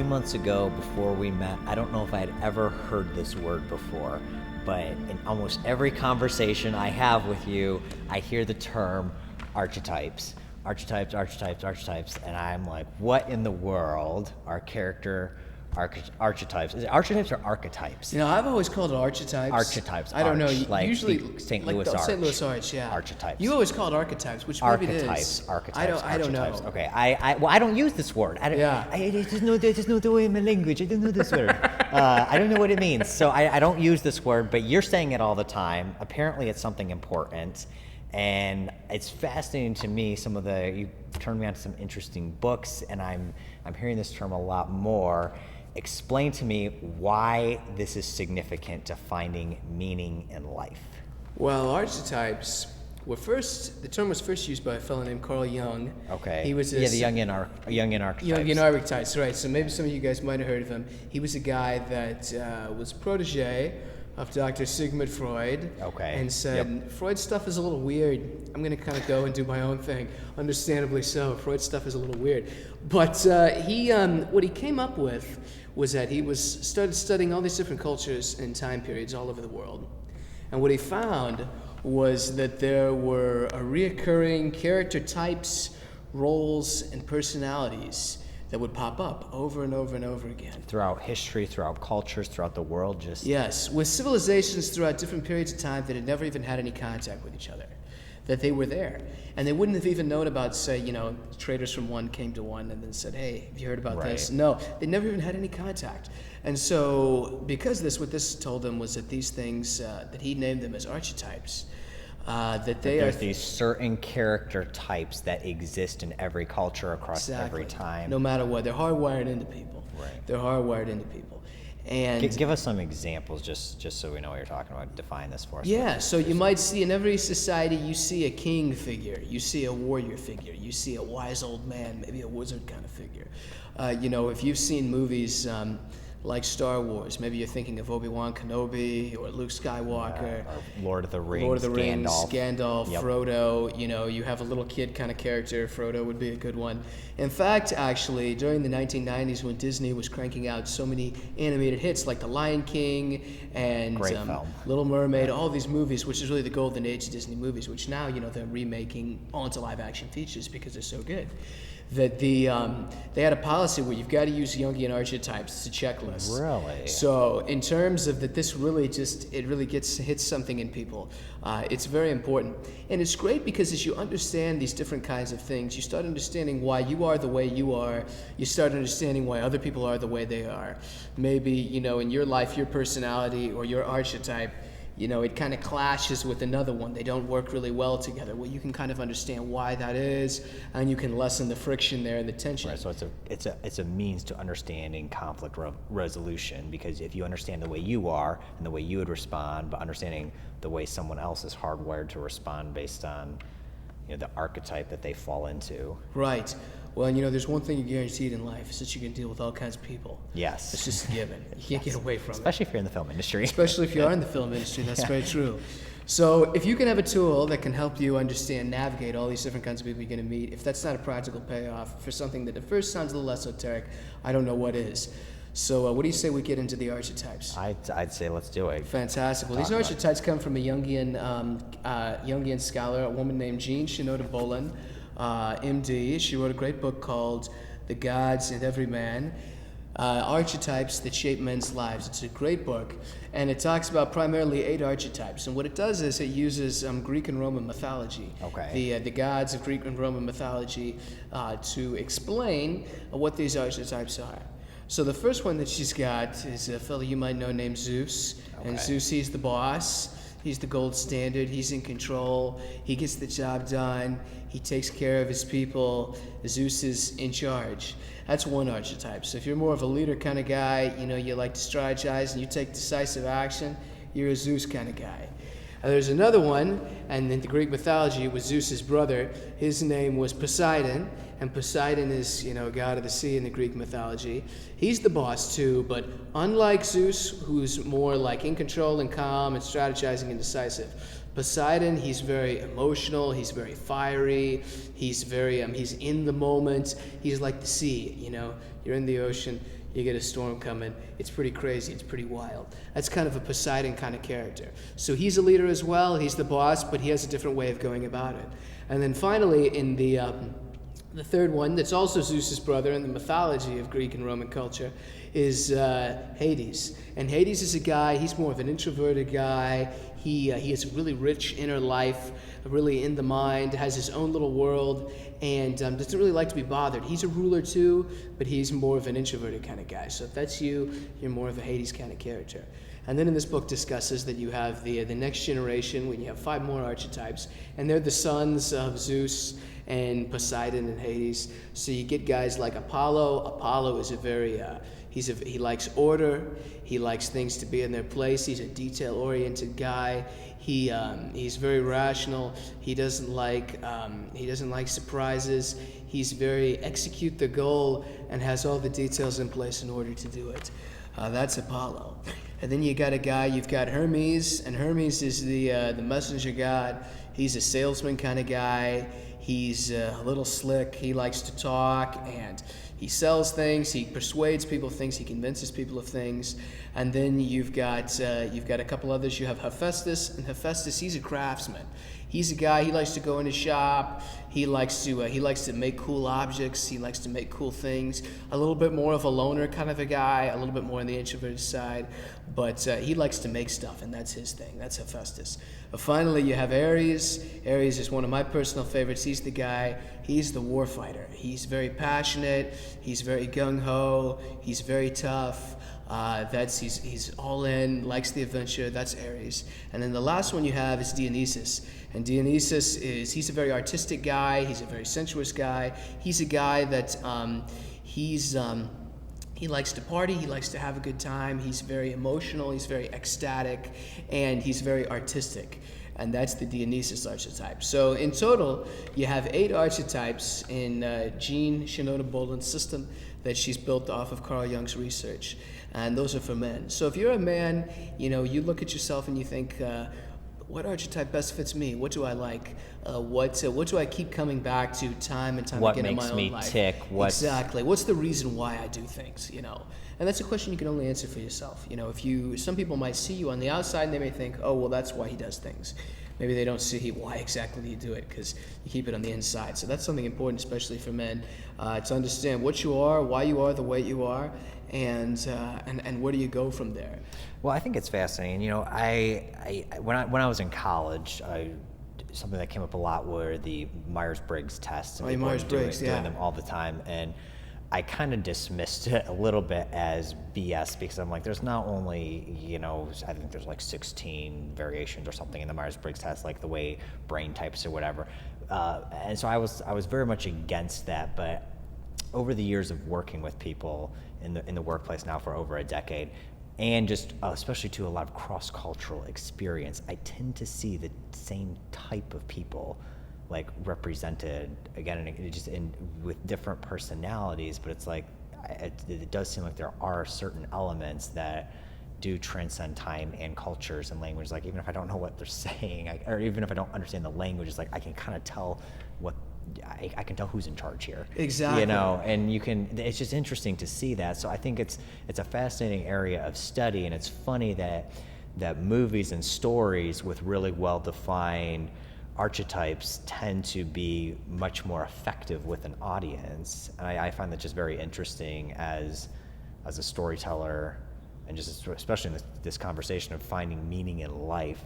months ago, before we met, I don't know if I had ever heard this word before, but in almost every conversation I have with you, I hear the term archetypes. Archetypes, archetypes, archetypes, and I'm like, what in the world are character archetypes? Is it archetypes or archetypes? I've always called it archetypes. Archetypes. I don't know. Like Usually St. like Louis the Arch. St. Louis Arch, yeah. Archetypes. You always call it archetypes, which maybe it is. Archetypes. I don't know. Okay. I don't use this word. I just know the way in my language. I don't know this word. I don't know what it means. So I don't use this word, but you're saying it all the time. Apparently, it's something important. And it's fascinating to me. You turned me on to some interesting books, and I'm hearing this term a lot more. Explain to me why this is significant to finding meaning in life. Well, archetypes the term was first used by a fellow named Carl Jung. Okay. He was the Jungian archetypes. Jungian archetypes, right. So maybe some of you guys might have heard of him. He was a guy that was protege of Dr. Sigmund Freud. Okay. And said, Freud's stuff is a little weird. I'm going to kind of go and do my own thing. Understandably so. Freud's stuff is a little weird. But what he came up with was that he started studying all these different cultures and time periods all over the world. And what he found was that there were reoccurring character types, roles, and personalities that would pop up over and over and over again. Throughout history, throughout cultures, throughout the world, just... Yes, with civilizations throughout different periods of time that had never even had any contact with each other, that they were there. And they wouldn't have even known about, say, traders from one came to one and then said, hey, have you heard about this? No, they never even had any contact. And so, because what this told them was that these things, that he named them as archetypes, there's these certain character types that exist in every culture across exactly. every time. No matter what, they're hardwired into people. Right. They're hardwired into people. And give us some examples, just so we know what you're talking about. Define this for us. Yeah, so you might see in every society, you see a king figure, you see a warrior figure, you see a wise old man, maybe a wizard kind of figure. If you've seen movies like Star Wars, maybe you're thinking of Obi-Wan Kenobi or Luke Skywalker. Or Lord of the Rings, Gandalf, yep. Frodo. You have a little kid kind of character. Frodo would be a good one. In fact, actually, during the 1990s when Disney was cranking out so many animated hits like The Lion King and Little Mermaid, all these movies, which is really the golden age of Disney movies, which now, they're remaking onto live action features because they're so good. That they had a policy where you've got to use Jungian archetypes. It's a checklist. Really? So in terms of that, this really hits something in people. It's very important. And it's great because as you understand these different kinds of things, you start understanding why you are the way you are. You start understanding why other people are the way they are. Maybe, in your life, your personality or your archetype, it kind of clashes with another one. They don't work really well together. Well, you can kind of understand why that is, and you can lessen the friction there and the tension. Right. So it's a means to understanding conflict resolution, because if you understand the way you are and the way you would respond, but understanding the way someone else is hardwired to respond based on the archetype that they fall into. Right. Well, there's one thing you're guaranteed in life, is that you can deal with all kinds of people. Yes. It's just a given. You can't get away from Especially if you're in the film industry. Especially if you are in the film industry, that's very true. So if you can have a tool that can help you navigate all these different kinds of people you're going to meet, if that's not a practical payoff for something that at first sounds a little esoteric, I don't know what is. So what do you say we get into the archetypes? I'd say let's do it. Fantastic. Well, these archetypes come from a Jungian scholar, a woman named Jean Shinoda Bolen, MD. She wrote a great book called The Gods and Every Man, Archetypes That Shape Men's Lives. It's a great book, and it talks about primarily 8 archetypes. And what it does is it uses Greek and Roman mythology, the gods of Greek and Roman mythology, to explain what these archetypes are. So the first one that she's got is a fellow you might know named Zeus. Okay. And Zeus, he's the boss. He's the gold standard. He's in control. He gets the job done. He takes care of his people. Zeus is in charge. That's one archetype. So if you're more of a leader kind of guy, you like to strategize and you take decisive action, you're a Zeus kind of guy. There's another one, and in the Greek mythology, it was Zeus's brother. His name was Poseidon, and Poseidon is, god of the sea in the Greek mythology. He's the boss too, but unlike Zeus, who's more like in control and calm and strategizing and decisive, Poseidon, he's very emotional, he's very fiery, he's in the moment, he's like the sea, you're in the ocean, you get a storm coming. It's pretty crazy. It's pretty wild. That's kind of a Poseidon kind of character. So he's a leader as well. He's the boss, but he has a different way of going about it. And then finally, in the third one, that's also Zeus's brother in the mythology of Greek and Roman culture, is Hades. And Hades is a guy, he's more of an introverted guy. He has a really rich inner life, really in the mind, has his own little world, and doesn't really like to be bothered. He's a ruler too, but he's more of an introverted kind of guy. So if that's you, you're more of a Hades kind of character. And then in this book discusses that you have the next generation, when you have 5 more archetypes, and they're the sons of Zeus and Poseidon and Hades. So you get guys like Apollo. Apollo is a very he likes order. He likes things to be in their place. He's a detail-oriented guy. He's very rational. He doesn't like surprises. He's very execute the goal and has all the details in place in order to do it. That's Apollo. And then you've got Hermes, and Hermes is the messenger god. He's a salesman kind of guy. He's a little slick. He likes to talk, and he sells things. He persuades people of things. He convinces people of things. And then you've got a couple others. You have Hephaestus, and Hephaestus, he's a craftsman. He's a guy. He likes to go in his shop. He likes to make cool objects. He likes to make cool things. A little bit more of a loner kind of a guy. A little bit more on the introverted side, but he likes to make stuff, and that's his thing. That's Hephaestus. Finally, you have Ares. Ares is one of my personal favorites. He's the guy. He's the warfighter. He's very passionate. He's very gung ho. He's very tough. He's all in, likes the adventure. That's Ares. And then the last one you have is Dionysus. And Dionysus he's a very artistic guy. He's a very sensuous guy. He's a guy that he likes to party. He likes to have a good time. He's very emotional. He's very ecstatic, and he's very artistic. And that's the Dionysus archetype. So in total, you have 8 archetypes in Jean Shinoda Boland's system that she's built off of Carl Jung's research. And those are for men. So if you're a man, you look at yourself and you think, what archetype best fits me? What do I like? What do I keep coming back to time and time again in my own life? What makes me tick? Exactly. What's the reason why I do things? And that's a question you can only answer for yourself. Some people might see you on the outside and they may think, oh, well, that's why he does things. Maybe they don't see why exactly you do it, because you keep it on the inside. So that's something important, especially for men, to understand what you are, why you are the way you are, and where do you go from there. Well, I think it's fascinating. When I was in college, something that came up a lot were the Myers-Briggs tests. And doing them all the time, and I kind of dismissed it a little bit as BS, because I'm like, there's not only, I think there's like 16 variations or something in the Myers-Briggs test, like the way brain types or whatever. And so I was very much against that. But over the years of working with people in the workplace now for over a decade, and just especially to a lot of cross-cultural experience, I tend to see the same type of people like represented again and just with different personalities, but it's like it does seem like there are certain elements that do transcend time and cultures and language. Like even if I don't know what they're saying, or even if I don't understand the language, it's like I can kind of tell I can tell who's in charge here. Exactly. And it's just interesting to see that. So I think it's a fascinating area of study, and it's funny that movies and stories with really well-defined archetypes tend to be much more effective with an audience. And I find that just very interesting as a storyteller, and just especially in this conversation of finding meaning in life,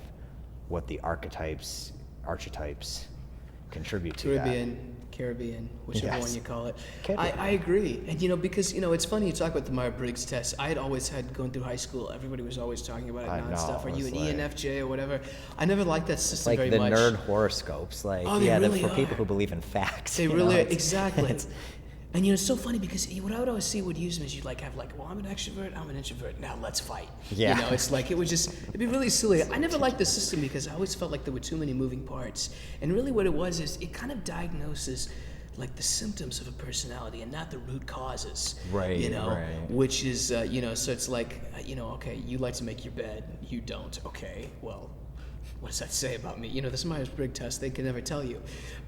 what the archetypes contribute to Caribbean, whichever one you call it. Caribbean. I agree. And because it's funny you talk about the Myers-Briggs test. I had always going through high school, everybody was always talking about it nonstop. Are you an ENFJ or whatever? I never liked that system very much. Like the nerd horoscopes, like for people who believe in facts. They really are, exactly. And it's so funny because what I would always see would use them is you'd have well, I'm an extrovert, I'm an introvert, now let's fight. Yeah. It's like it'd be really silly. I never liked the system because I always felt like there were too many moving parts. And really what it was is it kind of diagnoses like the symptoms of a personality and not the root causes. Right. Which is so it's like okay, you like to make your bed, you don't. Okay, well, what does that say about me? You know, this Myers-Briggs test, they can never tell you.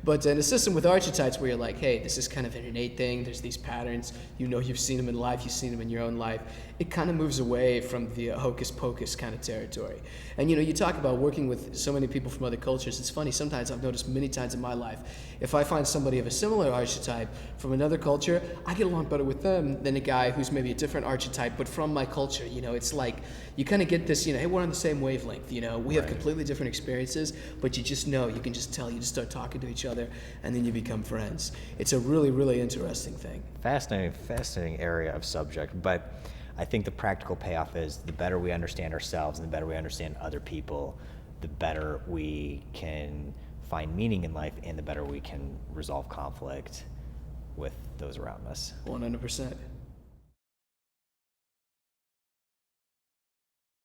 But in a system with archetypes where you're like, hey, this is kind of an innate thing, there's these patterns, you know you've seen them in life, you've seen them in your own life, it kind of moves away from the hocus pocus kind of territory. And you know, you talk about working with so many people from other cultures, it's funny, sometimes I've noticed many times in my life, if I find somebody of a similar archetype from another culture, I get along better with them than a guy who's maybe a different archetype, but from my culture. You know, it's like, you kind of get this, you know, hey, we're on the same wavelength, you know, we have completely different experiences, but you just know, you can just tell, you just start talking to each other, and then you become friends. It's a really, really interesting thing. Fascinating area of subject, but I think the practical payoff is the better we understand ourselves and the better we understand other people, the better we can find meaning in life and the better we can resolve conflict with those around us. 100%.